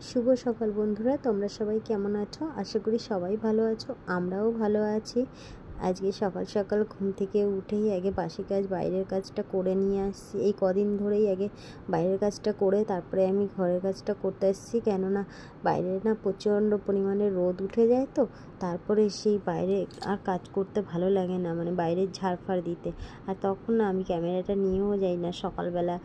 শুভ সকাল বন্ধুরা, তোমরা সবাই কেমন আছো? আশা করি সবাই ভালো আছো, আমরাও ভালো আছি। আজকে সকাল সকাল ঘুম থেকে উঠেই আগে বাসি কাজ বাইরের কাজটা করে নিয়ে আসছি। এই কদিন ধরেই আগে বাইরের কাজটা করে তারপরে আমি ঘরের কাজটা করতে আসছি, কেননা বাইরে না প্রচণ্ড পরিমাণে রোদ উঠে যায়, তো তারপরে সেই বাইরে আর কাজ করতে ভালো লাগে না, মানে বাইরে ঝাড়ফাড় দিতে। আর তখন না আমি ক্যামেরাটা নিয়েও যাই না সকালবেলা,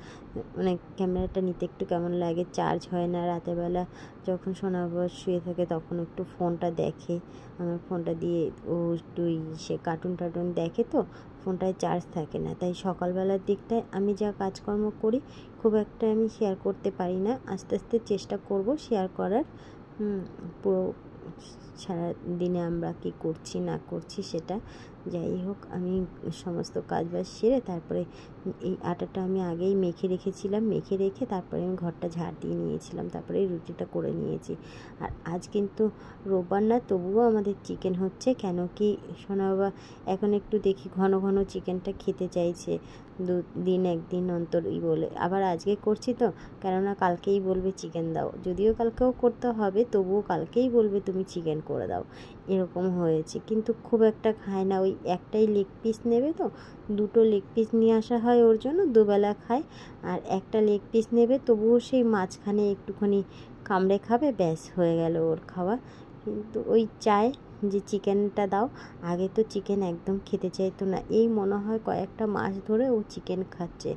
মানে ক্যামেরাটা নিতে একটু কেমন লাগে, চার্জ হয় না। রাতেরবেলা যখন সোনাবাবা শুয়ে থাকে তখন একটু ফোনটা দেখে, আমার ফোনটা দিয়ে ও একটু সে কার্টুন টার্টুন দেখে, তো ফোনটায় চার্জ থাকে না। তাই সকালবেলার দিকটায় আমি যা কাজকর্ম করি খুব একটা আমি শেয়ার করতে পারি না, আস্তে আস্তে চেষ্টা করব শেয়ার করার। পুরো সারা দিনে আমরা কি করছি না করছি সেটা। যাই হোক, আমি সমস্ত কাজবাজ সেরে তারপরে এই আটাটা আমি আগেই মেখে রেখেছিলাম, মেখে রেখে তারপরে আমি ঘরটা ঝাড় দিয়ে নিয়েছিলাম, তারপরে রুটিটা করে নিয়েছি। আর আজ কিন্তু রোববার না, তবুও আমাদের চিকেন হচ্ছে। কেন কি সোনা বাবা এখন একটু দেখি ঘন ঘন চিকেনটা খেতে চাইছে, দুদিন একদিন অন্তরই বলে। আবার আজকে করছি তো, কেননা কালকেই বলবে চিকেন দাও, যদিও কালকেও করতে হবে তবুও কালকেই বলবে তুমি চিকেন করে দাও, এরকম হয়েছে। কিন্তু খুব একটা খায় না, ওই একটাই লেগ পিস নেবে, তো দুটো লেগ পিস নিয়ে আসা হয় ওর জন্য, দুবেলা খায়। আর একটা লেগ পিস নেবে, তবুও সেই মাঝখানে একটুখানি কামড়ে খাবে, ব্যাস হয়ে গেল ওর খাওয়া। কিন্তু ওই চায় যে চিকেনটা দাও। আগে তো চিকেন একদম খেতে চাইতো না, এই মনে হয় কয়েকটা মাস ধরে ও চিকেন খাচ্ছে।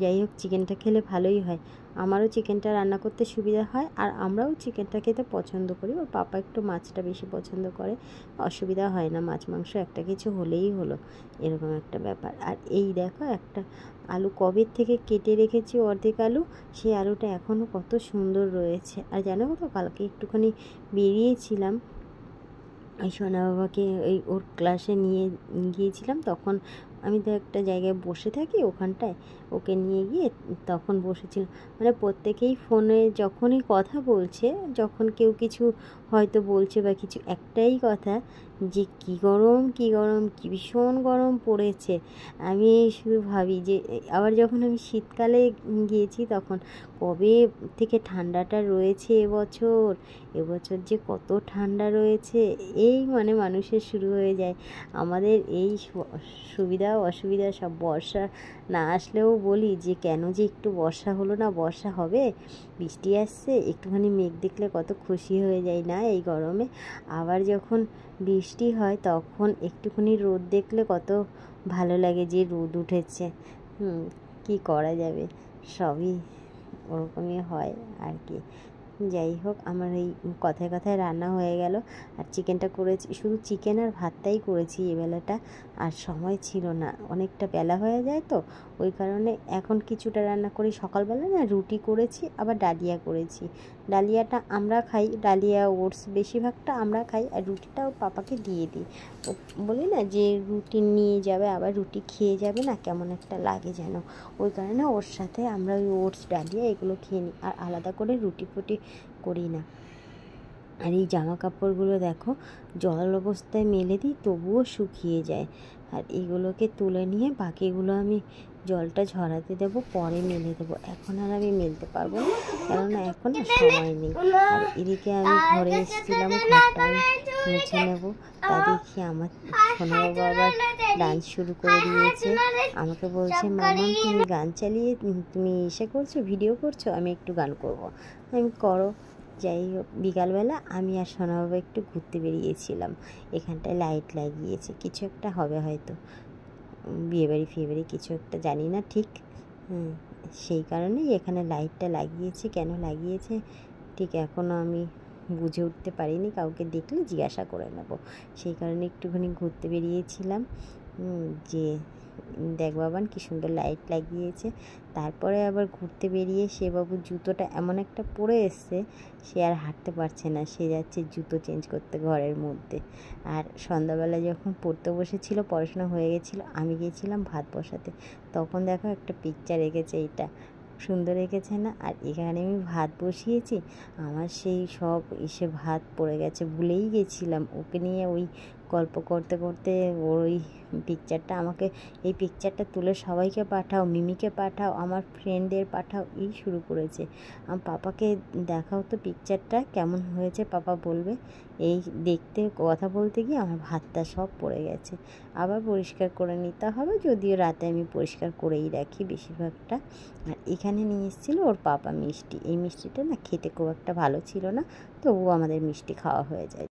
যাই হোক, চিকেনটা খেলে ভালোই হয়, আমারও চিকেনটা রান্না করতে সুবিধা হয়, আর আমরাও চিকেনটা খেতে পছন্দ করি। ওর পাপা একটু মাছটা বেশি পছন্দ করে, অসুবিধা হয় না, মাছ মাংস একটা কিছু হলেই হলো, এরকম একটা ব্যাপার। আর এই দেখো, একটা আলু কবে থেকে কেটে রেখেছি, অর্ধেক আলু, সেই আলুটা এখনও কত সুন্দর রয়েছে। আর জানো তো, কালকে একটুখানি বেরিয়েছিলাম, এই সোনা বাবাকে ওই ওর ক্লাসে নিয়ে গিয়েছিলাম, তখন আমি তো একটা জায়গায় বসে থাকি, ওখানটায় ওকে নিয়ে গিয়ে তখন বসেছিলাম। মানে প্রত্যেকেই ফোনে যখনই কথা বলছে, যখন কেউ কিছু হয়তো বলছে বা কিছু, একটাই কথা যে কী গরম কী গরম, কী ভীষণ গরম পড়েছে। আমি শুধু ভাবি যে আবার যখন আমি শীতকালে গিয়েছি তখন কবে থেকে ঠান্ডাটা রয়েছে এবছর যে কত ঠান্ডা রয়েছে, এই মানে মানুষের শুরু হয়ে যায়। আমাদের এই সুবিধা অসুবিধা সব, বর্ষা না আসলেও বলি যে কেন যে একটু বর্ষা হলো না, বর্ষা হবে, বৃষ্টি আসছে, একটুখানি মেঘ দেখলে কত খুশি হয়ে যায় না এই গরমে। আবার যখন বৃষ্টি হয় তখন একটুখানি রোদ দেখলে কত ভালো লাগে যে রোদ উঠেছে। কি করা যাবে, সবই ওরকমই হয় আর কি। যাই হোক, আমার এই কথায় কথায় রান্না হয়ে গেল। আর চিকেনটা করেছি, শুধু চিকেন আর ভাতটাই করেছি এবেলাটা, আর সময় ছিল না, অনেকটা বেলা হয়ে যায় তো ওই কারণে এখন কিছুটা রান্না করি। সকালবেলা না রুটি করেছি, আবার ডালিয়া করেছি। ডালিয়াটা আমরা খাই, ডালিয়া ওটস বেশিরভাগটা আমরা খাই, আর রুটিটাও পাপাকে দিয়ে দিই। বলি না যে রুটি নিয়ে যাবে, আবার রুটি খেয়ে যাবে না, কেমন একটা লাগে যেন, ওই কারণে ওর সাথে আমরা ওই ওটস ডালিয়া এগুলো খেয়ে নিই, আর আলাদা করে রুটি ফুটি করি না। আর এই জামা কাপড়গুলো দেখো, জল অবস্থায় মেলে দিই তবুও শুকিয়ে যায়, আর এগুলোকে তুলে নিয়ে বাকিগুলো আমি জলটা ঝরাতে দেবো, পরে মেলে দেবো। এখন আর আমি মেলতে পারবো না, কেননা এখন আর সময় নেই। আর এদিকে আমি ঘরে এসেছিলাম, ঘরটা আমি মুছে নেবো। তা দেখি আমার সোনা বাবা আবার ডান্স শুরু করে দিয়েছে, আমাকে বলছে মামা তুমি গান চালিয়ে তুমি এসে করছো, ভিডিও করছো, আমি একটু গান করবো। আমি করো। যাই হোক, বিকালবেলা আমি আর সোনা বাবা একটু ঘুরতে বেরিয়েছিলাম, এখানটায় লাইট লাগিয়েছে, কিছু একটা হবে হয়তো, বিয়েবাড়ি ফিয়েবাড়ি কিছু একটা, জানি না ঠিক। সেই কারণেই এখানে লাইটটা লাগিয়েছে, কেন লাগিয়েছে ঠিক এখনও আমি বুঝে উঠতে পারিনি, কাউকে দেখলে জিজ্ঞাসা করে নেব। সেই কারণে একটুখানি ঘুরতে বেরিয়েছিলাম, যে দেখ বাবান কী সুন্দর লাইট লাগিয়েছে। তারপরে আবার ঘুরতে বেরিয়ে সে বাবু জুতোটা এমন একটা পরে এসছে, সে আর হাঁটতে পারছে না, সে যাচ্ছে জুতো চেঞ্জ করতে ঘরের মধ্যে। আর সন্ধ্যাবেলা যখন পড়তে বসেছিল, পড়াশোনা হয়ে গেছিলো, আমি গিয়েছিলাম ভাত বসাতে, তখন দেখো একটা পিকচার এঁকেছে, এইটা সুন্দর এঁকেছে না। আর এখানে আমি ভাত বসিয়েছি, আমার সেই সব এসে ভাত পড়ে গেছে, ভুলেই গেছিলাম ওকে নিয়ে ওই গল্প করতে করতে ওই পিকচারটা আমাকে, এই পিকচারটা তুলে সবাইকে পাঠাও, মিমিকে পাঠাও, আমার ফ্রেন্ডদের পাঠাও, এই শুরু করেছে। আমার পাপাকে দেখাও তো পিকচারটা কেমন হয়েছে, পাপা বলবে। এই দেখতে কথা বলতে গিয়ে আমার ভাতটা সব পড়ে গেছে, আবার পরিষ্কার করে নিতে হবে, যদিও রাতে আমি পরিষ্কার করেই রাখি বেশিরভাগটা। আর এখানে নিয়ে এসেছিলো ওর পাপা মিষ্টি, এই মিষ্টিটা না খেতে খুব একটা ভালো ছিল না, তবুও আমাদের মিষ্টি খাওয়া হয়ে যায়।